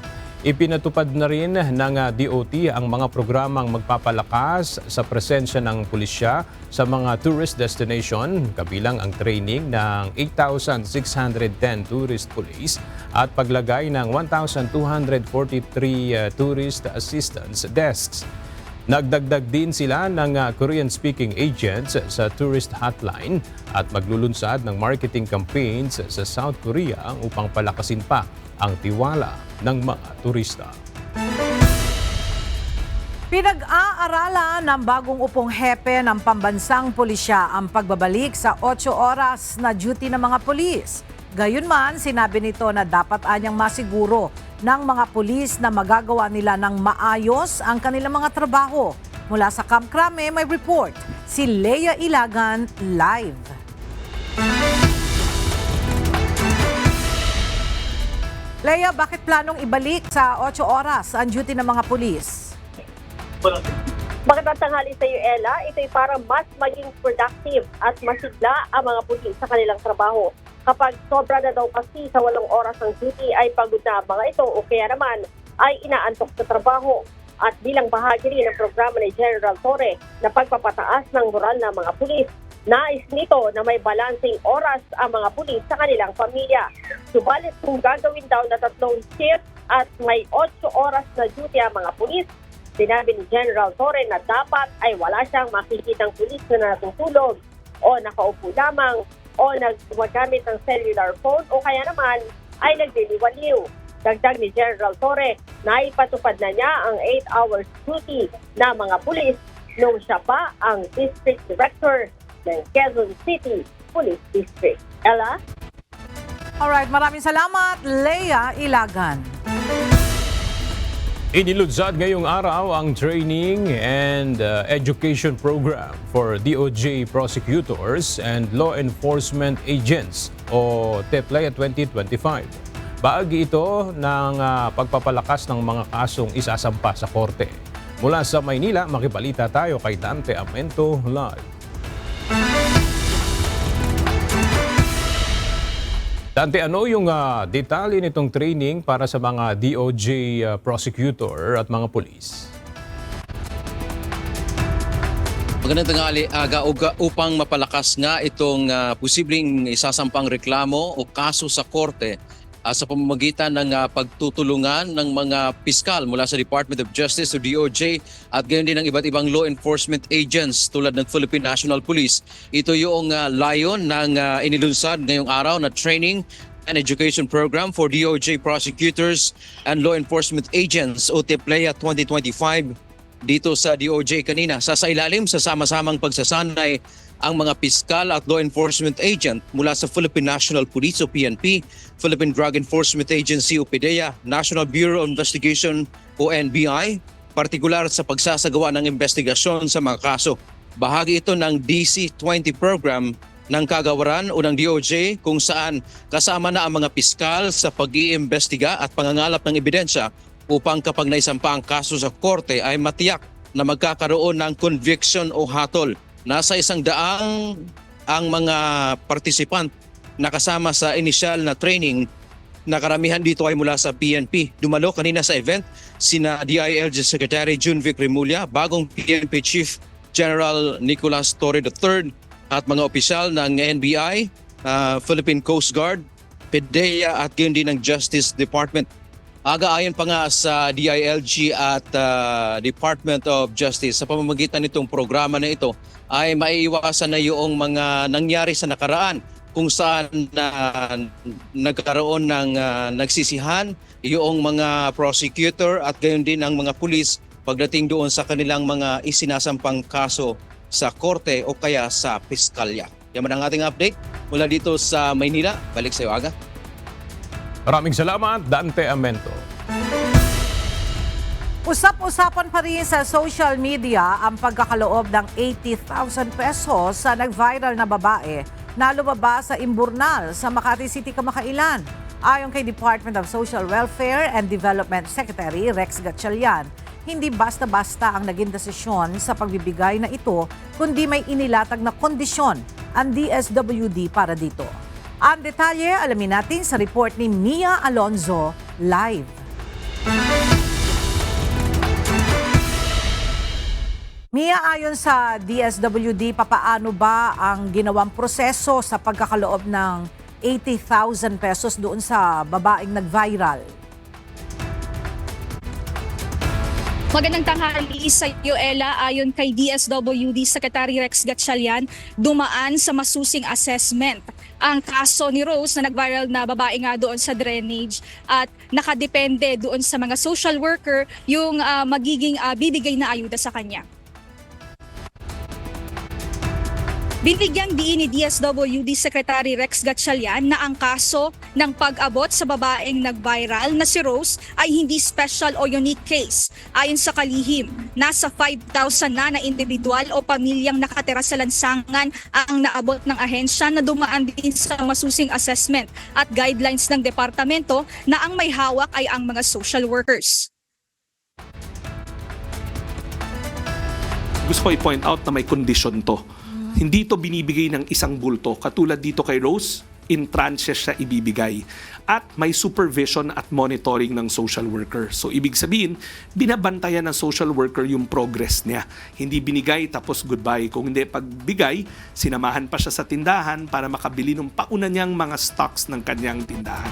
Ipinatupad na rin ng DOT ang mga programang magpapalakas sa presensya ng pulisya sa mga tourist destination, kabilang ang training ng 8,610 tourist police at paglagay ng 1,243 tourist assistance desks. Nagdagdag din sila ng Korean-speaking agents sa tourist hotline at maglulunsad ng marketing campaigns sa South Korea upang palakasin pa ang tiwala ng mga turista. Pinag-aaralan ng bagong upong hepe ng pambansang pulisya ang pagbabalik sa 8 oras na duty ng mga pulis. Gayunman, sinabi nito na dapat anyang masiguro ng mga pulis na magagawa nila ng maayos ang kanilang mga trabaho. Mula sa Camp Crame, may report si Leia Ilagan live. Leia, bakit planong ibalik sa 8 oras ang duty ng mga pulis? Magandang tanghali sa iyo, Ella. Ito'y para mas maging productive at masigla ang mga pulis sa kanilang trabaho. Kapag sobra na daw kasi sa 8 oras ng duty ay pagod na mga ito o kaya naman ay inaantok sa trabaho. At bilang bahagi rin ng programa ni General Torre na pagpapataas ng moral ng mga pulis, nais nito na may balancing oras ang mga pulis sa kanilang pamilya. Subalit kung gagawin daw na 3 shift at may 8 oras na duty ang mga pulis, sinabi ni General Torre na dapat ay wala siyang makikitang pulis na natutulog o nakaupo lamang o gumagamit ng cellular phone o kaya naman ay nagliliwaliw. Dagdag ni General Torre na ipatupad na niya ang 8 hours duty na mga pulis nung siya pa ang District Director ng Quezon City Police District. Ella? Alright, maraming salamat, Leia Ilagan. Inilunsad ngayong araw ang training and education program for DOJ prosecutors and law enforcement agents o TEPLEA 2025. Bahagi ito ng pagpapalakas ng mga kasong isasampa sa korte. Mula sa Maynila, makibalita tayo kay Dante Amento live. Dante, ano yung detalye nitong training para sa mga DOJ prosecutor at mga pulis? Magandang tanghali, Aga, upang mapalakas nga itong posibleng isasampang reklamo o kaso sa korte sa pamamagitan ng pagtutulungan ng mga piskal mula sa Department of Justice o DOJ at gayon din ng iba't ibang law enforcement agents tulad ng Philippine National Police. Ito yung layon ng inilunsad ngayong araw na training and education program for DOJ prosecutors and law enforcement agents o TEPLEA 2025 dito sa DOJ kanina. Sasailalim sa sama-samang pagsasanay ang mga piskal at law enforcement agent mula sa Philippine National Police o PNP, Philippine Drug Enforcement Agency o PDEA, National Bureau of Investigation o NBI, partikular sa pagsasagawa ng investigasyon sa mga kaso. Bahagi ito ng DC-20 program ng kagawaran o ng DOJ kung saan kasama na ang mga piskal sa pag-iimbestiga at pangangalap ng ebidensya upang kapag naisampa ang kaso sa korte ay matiyak na magkakaroon ng conviction o hatol. Nasa 100 ang mga participant na kasama sa initial na training na karamihan dito ay mula sa PNP. Dumalo kanina sa event sina DILG Secretary Junvic Remulla, bagong PNP Chief General Nicolas Torre III at mga opisyal ng NBI, Philippine Coast Guard, PDEA at gayon din ng Justice Department. Aga ayon pa nga sa DILG at Department of Justice sa pamamagitan nitong programa na ito ay maiiwasan na yung mga nangyari sa nakaraan kung saan nagkaroon ng nagsisihan yung mga prosecutor at gayon din ang mga pulis pagdating doon sa kanilang mga isinasampang kaso sa korte o kaya sa piskalya. Yan man ang ating update mula dito sa Maynila. Balik sa iyo, Aga. Maraming salamat, Dante Amento. Usap-usapan pa rin sa social media ang pagkakaloob ng 80,000 pesos sa nag-viral na babae na lumabas sa imburnal sa Makati City kamakailan. Ayon kay Department of Social Welfare and Development Secretary Rex Gatchalian, hindi basta-basta ang naging desisyon sa pagbibigay na ito, kundi may inilatag na kondisyon ang DSWD para dito. Ang detalye alamin natin sa report ni Mia Alonzo live. Mia, ayon sa DSWD, papaano ba ang ginawang proseso sa pagkakaloob ng 80,000 pesos doon sa babaeng nag-viral? Magandang tanghali sa iyo, Ella. Ayon kay DSWD Secretary Rex Gatchalian, dumaan sa masusing assessment ang kaso ni Rose na nag-viral na babae nga doon sa drainage at nakadepende doon sa mga social worker yung magiging bibigay na ayuda sa kanya. Binigyang diin ni DSWD Secretary Rex Gatchalian na ang kaso ng pag-abot sa babaeng nag-viral na si Rose ay hindi special o unique case. Ayon sa kalihim, nasa 5,000 na individual o pamilyang nakatira sa lansangan ang naabot ng ahensya na dumaan din sa masusing assessment at guidelines ng departamento na ang may hawak ay ang mga social workers. Gusto ko i-point out na may condition to. Hindi to binibigay ng isang bulto. Katulad dito kay Rose, in tranches siya ibibigay. At may supervision at monitoring ng social worker. So ibig sabihin, binabantayan ng social worker yung progress niya. Hindi binigay tapos goodbye. Kung hindi pagbigay, sinamahan pa siya sa tindahan para makabili ng pauna niyang mga stocks ng kanyang tindahan.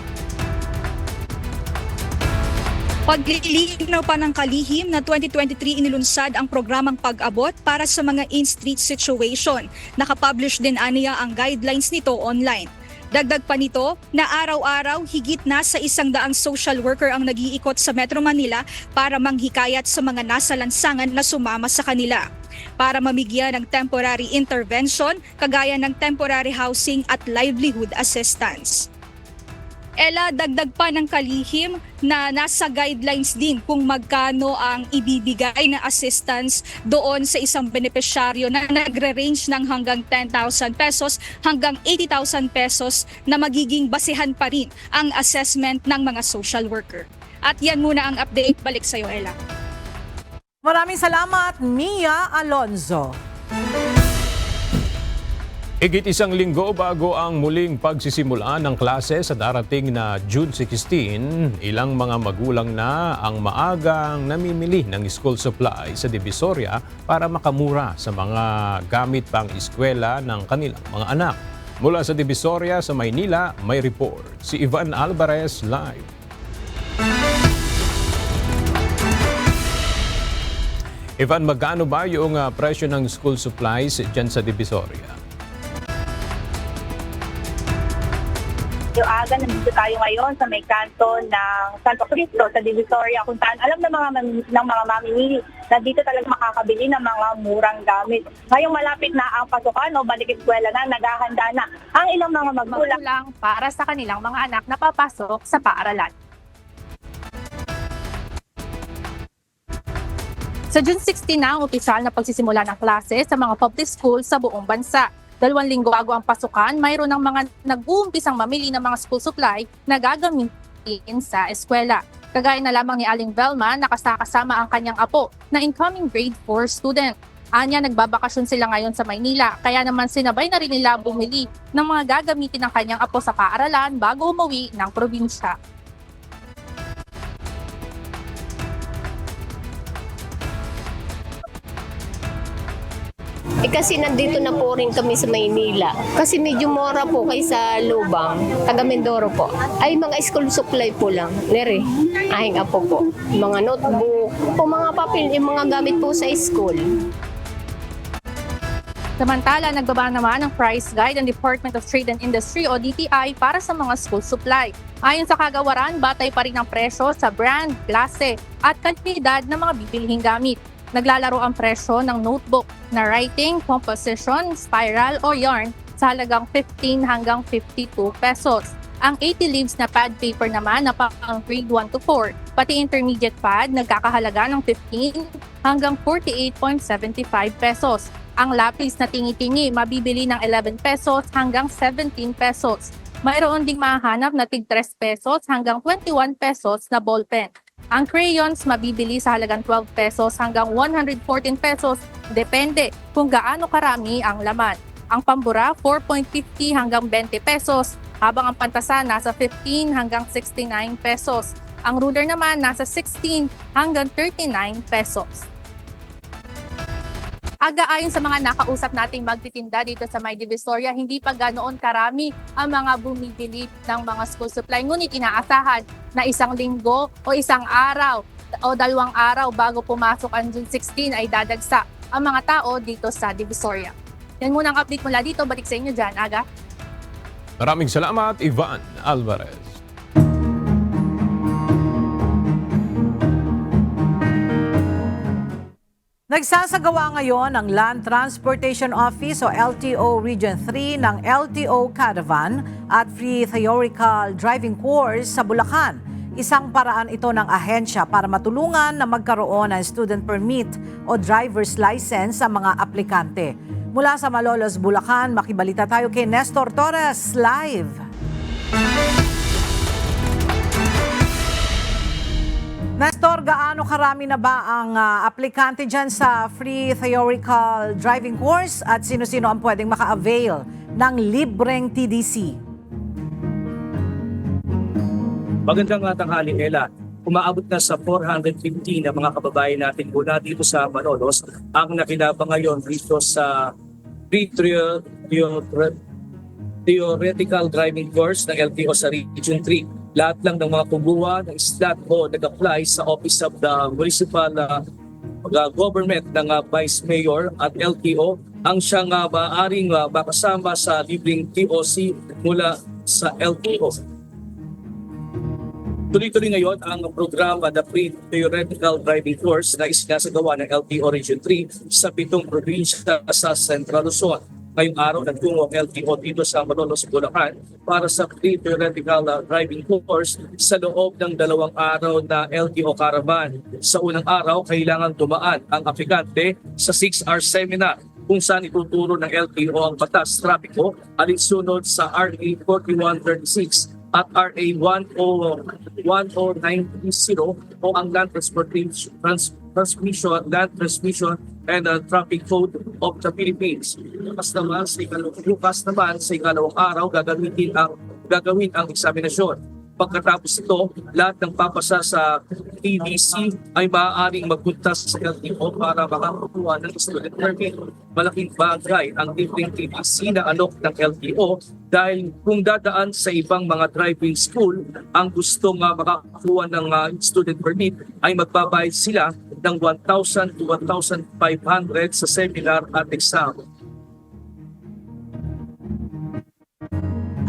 Paglilinaw pa ng kalihim na 2023 inilunsad ang programang pag-abot para sa mga in-street situation. Nakapublish din aniya ang guidelines nito online. Dagdag pa nito na araw-araw higit na sa 100 social worker ang nag-iikot sa Metro Manila para manghikayat sa mga nasa lansangan na sumama sa kanila. Para mamigyan ng temporary intervention, kagaya ng temporary housing at livelihood assistance. Ella, dagdag pa ng kalihim na nasa guidelines din kung magkano ang ibibigay na assistance doon sa isang benepisyaryo na nagre-range ng hanggang 10,000 pesos hanggang 80,000 pesos na magiging basehan pa rin ang assessment ng mga social worker. At yan muna ang update. Balik sa iyo, Ella. Maraming salamat, Mia Alonzo. Higit isang linggo bago ang muling pagsisimula ng klase sa darating na June 16, ilang mga magulang na ang maagang namimili ng school supply sa Divisoria para makamura sa mga gamit pang eskwela ng kanilang mga anak. Mula sa Divisoria sa Maynila, may report si Ivan Alvarez live. Ivan, magkano ba yung presyo ng school supplies dyan sa Divisoria? Yung aga, nandito tayo ngayon sa may kanto ng Santo Cristo sa Divisoria kung saan alam ng mga mamimili na dito talaga makakabili ng mga murang gamit. Ngayong malapit na ang pasukan o balik eskwela na, naghahanda na ang ilang mga magulang para sa kanilang mga anak na papasok sa paaralan. Sa June 16 na ang opisyal na pagsisimula ng klase sa mga public school sa buong bansa. 2 linggo bago ang pasukan, mayroon ng mga nag-uumpisang mamili ng mga school supply na gagamitin sa eskwela. Kagaya na lamang ni Aling Velma, nakasama ang kanyang apo na incoming grade 4 student. Anya, nagbabakasyon sila ngayon sa Maynila, kaya naman sinabay na rin nila bumili ng mga gagamitin ng kanyang apo sa paaralan bago umuwi ng probinsya. Kasi nandito na po rin kami sa Maynila. Kasi medyo mura po kaysa Lubang, taga Mindoro po. Ay mga school supply po lang. Nere, ahing apo po. Mga notebook, po mga papel, yung mga gamit po sa school. Samantala, nagbaba naman ang price guide ng Department of Trade and Industry o DTI para sa mga school supply. Ayon sa kagawaran, batay pa rin ang presyo sa brand, klase at kalidad ng mga bibilhing gamit. Naglalaro ang presyo ng notebook na writing, composition, spiral o yarn sa halagang 15 hanggang 52 pesos. Ang 80 leaves na pad paper naman na pang grade 1 to 4, pati intermediate pad nagkakahalaga ng 15 hanggang 48.75 pesos. Ang lapis na tingi-tingi mabibili ng 11 pesos hanggang 17 pesos. Mayroon ding mahanap na tig 3 pesos hanggang 21 pesos na ballpen. Ang crayons mabibili sa halagang 12 pesos hanggang 114 pesos, depende kung gaano karami ang laman. Ang pambura, 4.50 hanggang 20 pesos, habang ang pantasa nasa 15 hanggang 69 pesos. Ang ruler naman nasa 16 hanggang 39 pesos. Aga-ayon sa mga nakausap nating magtitinda dito sa May Divisoria, hindi pa ganoon karami ang mga bumibili ng mga school supply. Ngunit inaasahan na isang linggo o isang araw o 2 araw bago pumasok ang June 16 ay dadagsa ang mga tao dito sa Divisoria. Yan muna ang update mula dito. Balik sa inyo dyan, Aga. Maraming salamat, Ivan Alvarez. Nagsasagawa ngayon ang Land Transportation Office o LTO Region 3 ng LTO Caravan at Free Theoretical Driving Course sa Bulacan. Isang paraan ito ng ahensya para matulungan na magkaroon ng student permit o driver's license sa mga aplikante. Mula sa Malolos, Bulacan, makibalita tayo kay Nestor Torres live. Nestor, gaano karami na ba ang aplikante dyan sa Free Theoretical Driving Course at sino-sino ang pwedeng maka-avail ng libreng TDC? Magandang tanghali, Ella. Umaabot na sa 450 na mga kababayan natin mula dito sa Malolos ang nakinabang ngayon dito sa Free Theoretical Driving Course ng LTO sa Region 3. Lahat lang ng mga kumuha ng slot o nag-apply sa Office of the Municipal Government ng Vice Mayor at LTO ang siyang maaaring makasama sa libreng TOC mula sa LTO. Tuloy-tuloy ngayon ang programa The Free Theoretical Driving Course na isinasagawa ng LTO Region 3 sa 7 probinsya sa Central Luzon. Ngayong araw, nagtungo ang LTO dito sa Malolos, Bulacan para sa Free Theoretical Driving Course sa loob ng 2 araw na LTO Caravan. Sa unang araw, kailangan dumaan ang aplikante sa 6-hour seminar kung saan ituturo ng LTO ang batas trapiko alinsunod sa RA 4136 at RA 10930 o ang Land Transmission and Traffic Code of the Philippines. Bukas naman sa ikalawang araw gagawin ang eksaminasyon. Pagkatapos ito, lahat ng papasa sa TDC ay maaaring magpunta sa LTO para makakuha ng student permit. Malaking bagay ang libreng TDC na alok ng LTO dahil kung dadaan sa ibang mga driving school ang gustong makakuha ng student permit ay magbabayad sila ng 1,000 to 1,500 sa seminar at exam.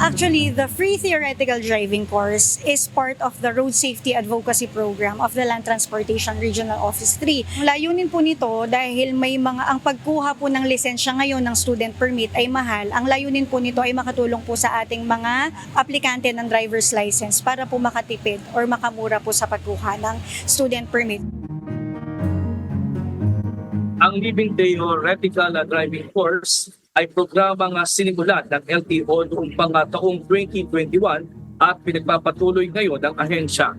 Actually, the Free Theoretical Driving Course is part of the Road Safety Advocacy Program of the Land Transportation Regional Office 3. Layunin po nito dahil ang pagkuha po ng lisensya ngayon ng student permit ay mahal. Ang layunin po nito ay makatulong po sa ating mga aplikante ng driver's license para po makatipid or makamura po sa pagkuha ng student permit. Ang Living Theoretical Driving Course ay programang sinimulan ng LTO noong taong 2021 at pinagpapatuloy ngayon ng ahensya.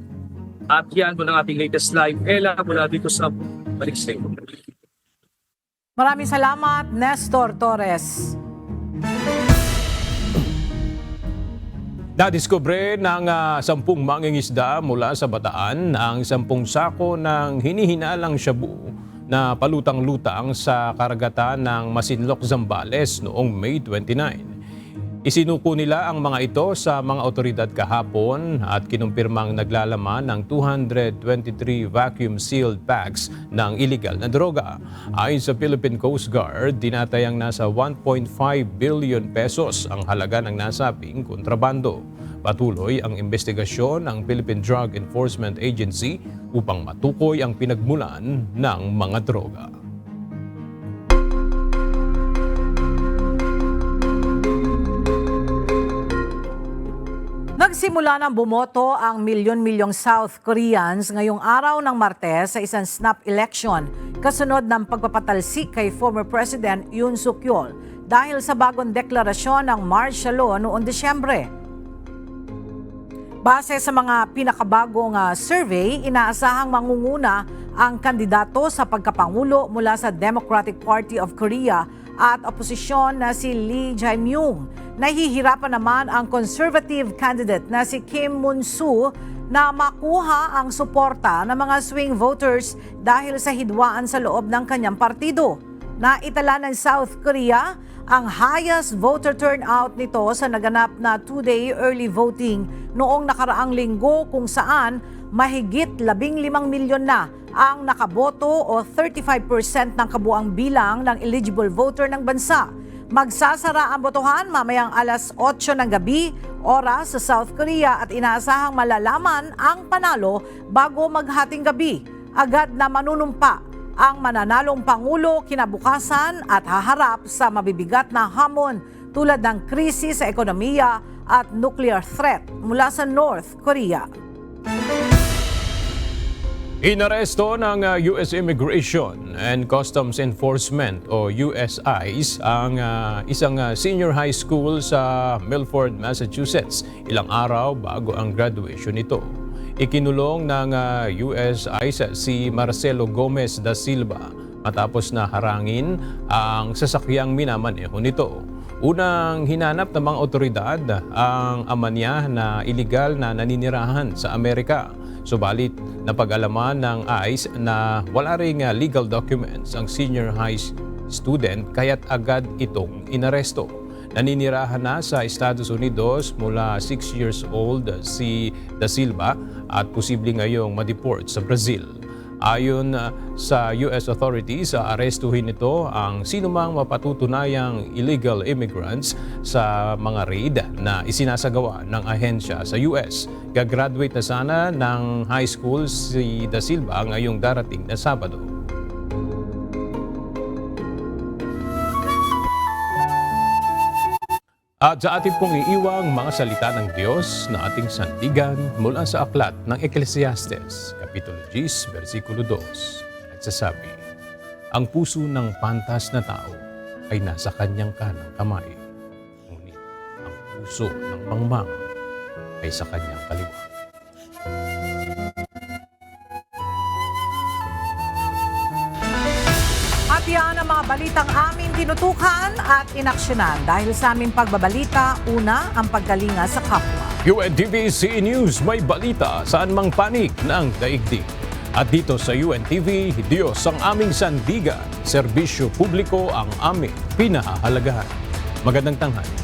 At yan po ng ating latest live. Ella, mula dito sa Balik sa inyo. Maraming salamat, Nestor Torres. Nadiskubre ng 10 mangingisda mula sa Bataan ang 10 sako ng hinihinalang shabu na palutang-lutang sa karagatan ng Masinloc, Zambales noong May 29. Isinuko nila ang mga ito sa mga otoridad kahapon at kinumpirmang naglalaman ng 223 vacuum-sealed packs ng illegal na droga. Ayon sa Philippine Coast Guard, tinatayang nasa 1.5 billion pesos ang halaga ng nasabing kontrabando. Patuloy ang investigasyon ng Philippine Drug Enforcement Agency upang matukoy ang pinagmulan ng mga droga. Nagsimula ng bumoto ang milyon-milyong South Koreans ngayong araw ng Martes sa isang snap election kasunod ng pagpapatalsik kay former President Yoon Suk-yeol dahil sa bagong deklarasyon ng martial law noong Desyembre. Base sa mga pinakabagong survey, inaasahang mangunguna ang kandidato sa pagkapangulo mula sa Democratic Party of Korea at oposisyon na si Lee Jae-myung. Nahihirapan naman ang conservative candidate na si Kim Moon-soo na makuha ang suporta ng mga swing voters dahil sa hidwaan sa loob ng kanyang partido. Naitala ng South Korea ang highest voter turnout nito sa naganap na two-day early voting noong nakaraang linggo kung saan mahigit 15 milyon na ang nakaboto o 35% ng kabuang bilang ng eligible voter ng bansa. Magsasara ang botohan mamayang alas 8 ng gabi, oras sa South Korea at inaasahang malalaman ang panalo bago maghating gabi. Agad na manunumpa ang mananalong Pangulo kinabukasan at haharap sa mabibigat na hamon tulad ng krisis sa ekonomiya at nuclear threat mula sa North Korea. Inaresto ng US Immigration and Customs Enforcement o USIS ang isang senior high school sa Milford, Massachusetts ilang araw bago ang graduation nito. Ikinulong ng USIS si Marcelo Gomez da Silva matapos na harangin ang sasakyang minamaneho nito. Unang hinanap ng mga otoridad ang ama niya na iligal na naninirahan sa Amerika. Subalit, napag-alaman ng ICE na wala ring legal documents ang senior high student kaya't agad itong inaresto. Naninirahan na sa Estados Unidos mula 6 years old si Da Silva at posible ngayong ma-deport sa Brazil. Ayon sa US authorities, arestuhin nito ang sinumang mapatutunayang illegal immigrants sa mga raid na isinasagawa ng ahensya sa US. Gagraduate na sana ng high school si Da Silva ngayong darating na Sabado. At sa ating pong iiwang mga salita ng Diyos na ating sandigan mula sa aklat ng Ecclesiastes, Kapitulo 10, versikulo 2, nagsasabi, ang puso ng pantas na tao ay nasa kanyang kanang kamay, ngunit ang puso ng mangmang ay sa kanyang kaliwa. At yan ang mga balitang aming tinutukan at inaksyonan. Dahil sa aming pagbabalita, una ang paggalinga sa kapwa. UNTV CE News, may balita saan mang panig ng daigdig. At dito sa UNTV, Diyos ang aming sandigan, serbisyo publiko ang aming pinahahalagahan. Magandang tanghali.